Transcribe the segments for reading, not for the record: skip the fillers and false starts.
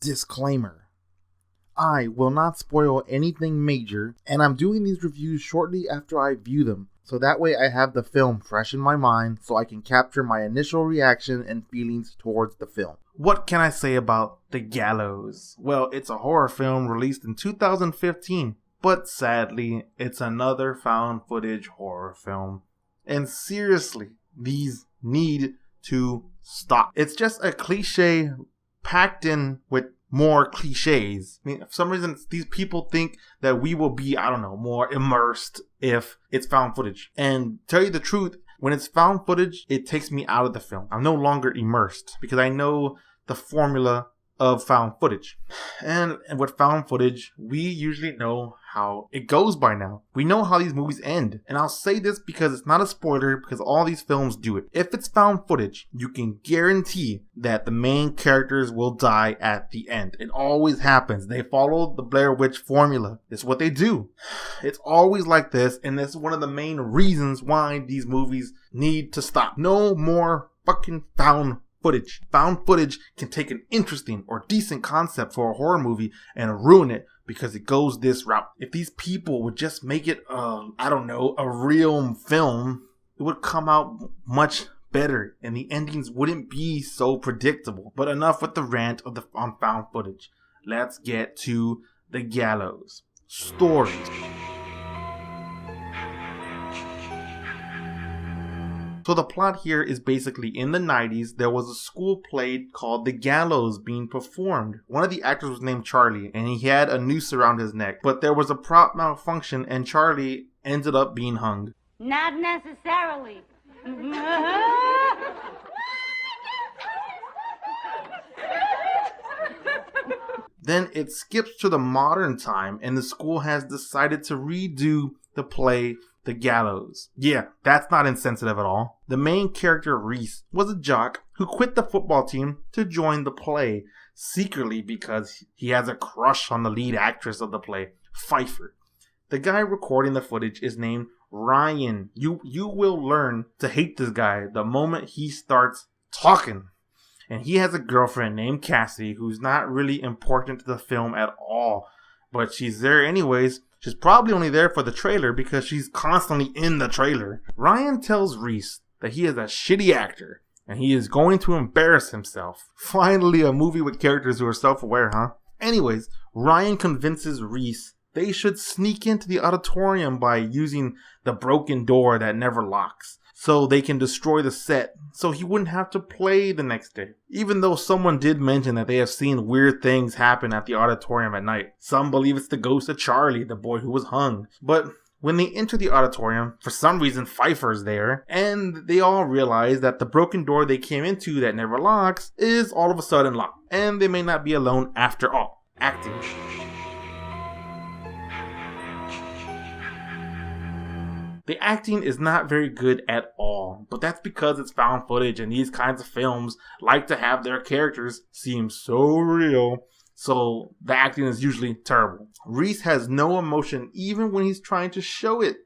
Disclaimer. I will not spoil anything major, and I'm doing these reviews shortly after I view them, so that way I have the film fresh in my mind so I can capture my initial reaction and feelings towards the film. What can I say about The Gallows? Well, it's a horror film released in 2015, but sadly, it's another found footage horror film. And seriously, these need to stop. It's just a cliche packed in with more cliches. I mean, for some reason, these people think that we will be, more immersed if it's found footage. And tell you the truth, when it's found footage, it takes me out of the film. I'm no longer immersed because I know the formula of found footage. And with found footage, we usually know how it goes by now. We know how these movies end. And I'll say this because it's not a spoiler, because all these films do it. If it's found footage, you can guarantee that the main characters will die at the end. It always happens. They follow the Blair Witch formula. It's what they do. It's always like this, and that's one of the main reasons why these movies need to stop. No more fucking found footage. Found footage can take an interesting or decent concept for a horror movie and ruin it because it goes this route. If these people would just make it, a real film, it would come out much better and the endings wouldn't be so predictable. But enough with the rant on found footage. Let's get to The Gallows. Story. So the plot here is basically in the 90s, there was a school play called The Gallows being performed. One of the actors was named Charlie, and he had a noose around his neck. But there was a prop malfunction, and Charlie ended up being hung. Not necessarily. Then it skips to the modern time, and the school has decided to redo the play The Gallows. Yeah, that's not insensitive at all. The main character, Reese, was a jock who quit the football team to join the play, secretly because he has a crush on the lead actress of the play, Pfeiffer. The guy recording the footage is named Ryan. You will learn to hate this guy the moment he starts talking. And he has a girlfriend named Cassie who's not really important to the film at all, but she's there anyways. She's probably only there for the trailer because she's constantly in the trailer. Ryan tells Reese that he is a shitty actor and he is going to embarrass himself. Finally, a movie with characters who are self-aware, huh? Anyways, Ryan convinces Reese they should sneak into the auditorium by using the broken door that never locks, so they can destroy the set, so he wouldn't have to play the next day. Even though someone did mention that they have seen weird things happen at the auditorium at night. Some believe it's the ghost of Charlie, the boy who was hung. But when they enter the auditorium, for some reason Pfeiffer's there, and they all realize that the broken door they came into that never locks is all of a sudden locked, and they may not be alone after all. Acting. The acting is not very good at all, but that's because it's found footage and these kinds of films like to have their characters seem so real, so the acting is usually terrible. Reese has no emotion even when he's trying to show it.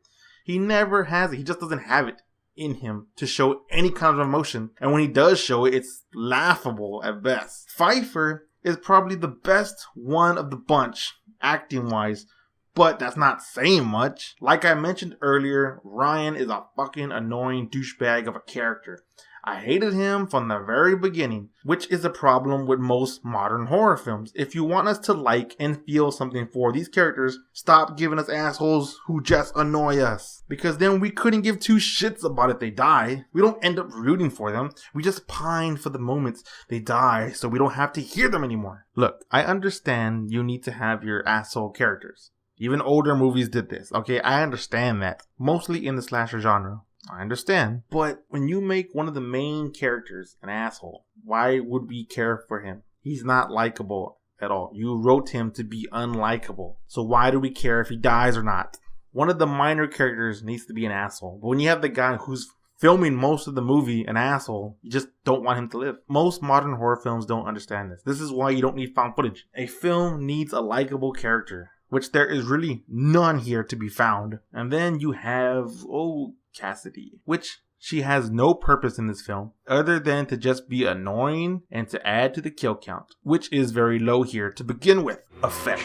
He never has it. He just doesn't have it in him to show any kind of emotion, and when he does show it, it's laughable at best. Pfeiffer is probably the best one of the bunch, acting-wise, but that's not saying much. Like I mentioned earlier, Ryan is a fucking annoying douchebag of a character. I hated him from the very beginning, which is a problem with most modern horror films. If you want us to like and feel something for these characters, stop giving us assholes who just annoy us. Because then we couldn't give two shits about if they die. We don't end up rooting for them. We just pine for the moments they die so we don't have to hear them anymore. Look, I understand you need to have your asshole characters. Even older movies did this, okay? I understand that. Mostly in the slasher genre. I understand. But when you make one of the main characters an asshole, why would we care for him? He's not likable at all. You wrote him to be unlikable. So why do we care if he dies or not? One of the minor characters needs to be an asshole. But when you have the guy who's filming most of the movie an asshole, you just don't want him to live. Most modern horror films don't understand this. This is why you don't need found footage. A film needs a likable character, which there is really none here to be found. And then you have, Cassidy, which She has no purpose in this film other than to just be annoying and to add to the kill count, which is very low here to begin with. Effects.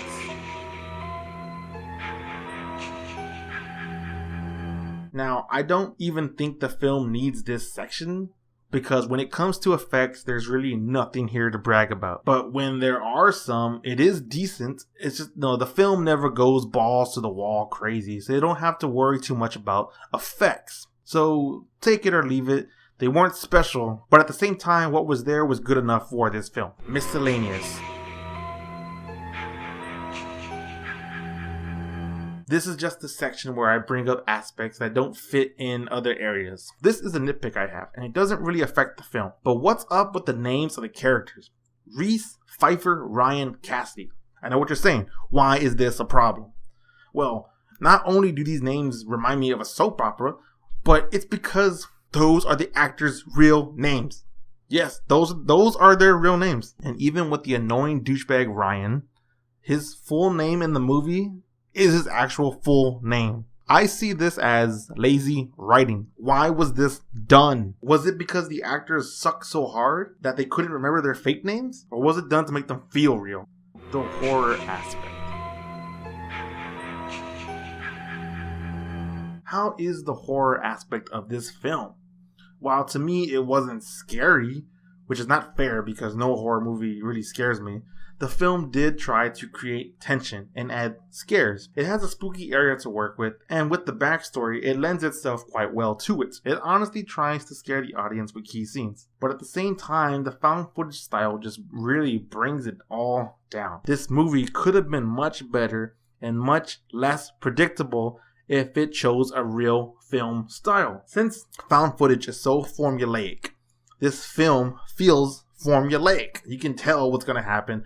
Now, I don't even think the film needs this section, because when it comes to effects, there's really nothing here to brag about. But when there are some, it is decent. It's just, no, the film never goes balls to the wall crazy, so you don't have to worry too much about effects. So take it or leave it. They weren't special, but at the same time, what was there was good enough for this film. Miscellaneous. This is just the section where I bring up aspects that don't fit in other areas. This is a nitpick I have, and it doesn't really affect the film. But what's up with the names of the characters? Reese, Pfeiffer, Ryan, Cassidy. I know what you're saying. Why is this a problem? Well, not only do these names remind me of a soap opera, but it's because those are the actors' real names. Yes, those are their real names. And even with the annoying douchebag Ryan, his full name in the movie is his actual full name. I see this as lazy writing. Why was this done? Was it because the actors suck so hard that they couldn't remember their fake names? Or was it done to make them feel real? The horror aspect. How is the horror aspect of this film? While to me it wasn't scary, which is not fair because no horror movie really scares me, the film did try to create tension and add scares. It has a spooky area to work with, and with the backstory, it lends itself quite well to it. It honestly tries to scare the audience with key scenes, but at the same time, the found footage style just really brings it all down. This movie could have been much better and much less predictable if it chose a real film style. Since found footage is so formulaic, this film feels formulaic. You can tell what's going to happen.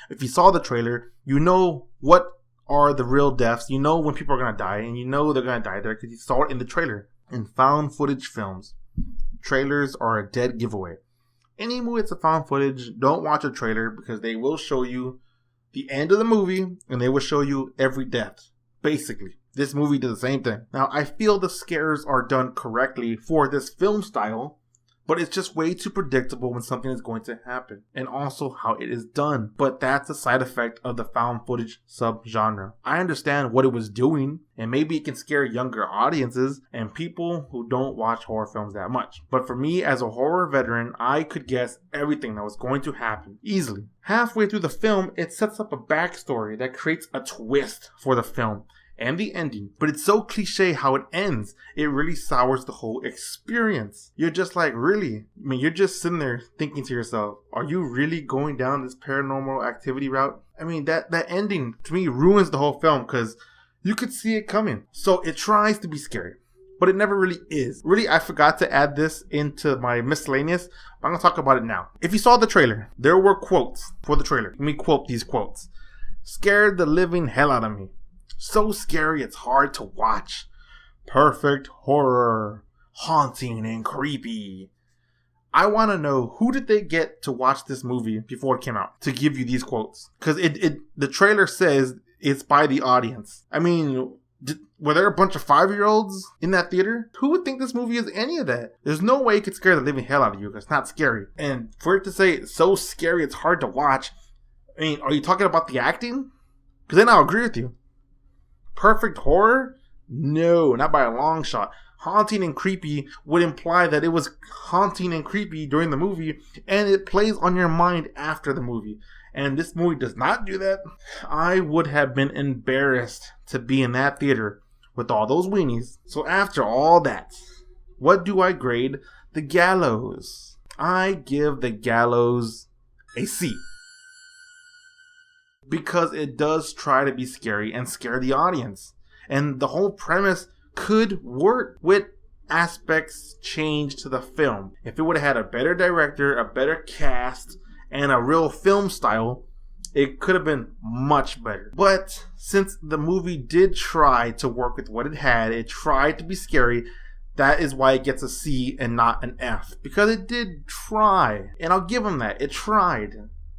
If you saw the trailer, you know what are the real deaths. You know when people are going to die, and you know they're going to die there because you saw it in the trailer. In found footage films, trailers are a dead giveaway. Any movie that's a found footage, don't watch a trailer because they will show you the end of the movie and they will show you every death. Basically, this movie did the same thing. Now, I feel the scares are done correctly for this film style, but it's just way too predictable when something is going to happen, and also how it is done. But that's a side effect of the found footage subgenre. I understand what it was doing, and maybe it can scare younger audiences and people who don't watch horror films that much. But for me, as a horror veteran, I could guess everything that was going to happen easily. Halfway through the film, it sets up a backstory that creates a twist for the film and the ending, but it's so cliche how it ends, it really sours the whole experience. You're just like, really? I mean, you're just sitting there thinking to yourself, are you really going down this paranormal activity route? I mean, that ending to me ruins the whole film because you could see it coming. So it tries to be scary, but it never really is. Really, I forgot to add this into my miscellaneous, but I'm going to talk about it now. If you saw the trailer, there were quotes for the trailer. Let me quote these quotes. Scared the living hell out of me. So scary it's hard to watch. Perfect horror. Haunting and creepy. I want to know, who did they get to watch this movie before it came out to give you these quotes? Because the trailer says it's by the audience. I mean, were there a bunch of 5-year-olds in that theater? Who would think this movie is any of that? There's no way it could scare the living hell out of you because it's not scary. And for it to say it's so scary it's hard to watch, I mean, are you talking about the acting? Because then I'll agree with you. Perfect horror? No, not by a long shot. Haunting and creepy would imply that it was haunting and creepy during the movie, and it plays on your mind after the movie. And this movie does not do that. I would have been embarrassed to be in that theater with all those weenies. So after all that, what do I grade the Gallows? I give the Gallows a C. Because it does try to be scary and scare the audience. And the whole premise could work with aspects changed to the film. If it would have had a better director, a better cast, and a real film style, it could have been much better. But since the movie did try to work with what it had, it tried to be scary, that is why it gets a C and not an F. Because it did try. And I'll give them that. It tried.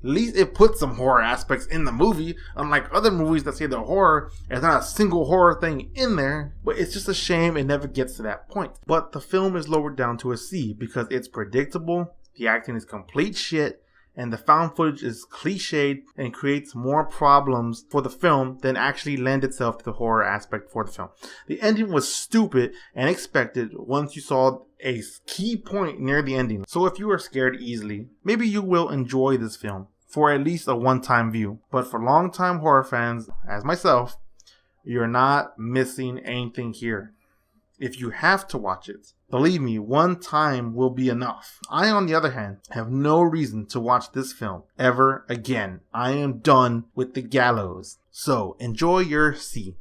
At least it puts some horror aspects in the movie, unlike other movies that say they're horror. There's not a single horror thing in there, but it's just a shame it never gets to that point. But the film is lowered down to a C because it's predictable, the acting is complete shit, and the found footage is cliched and creates more problems for the film than actually lend itself to the horror aspect for the film. The ending was stupid and expected once you saw a key point near the ending. So if you are scared easily, maybe you will enjoy this film for at least a one-time view. But for long-time horror fans, as myself, you're not missing anything here. If you have to watch it, believe me, one time will be enough. I, on the other hand, have no reason to watch this film ever again. I am done with the Gallows. So, enjoy your C.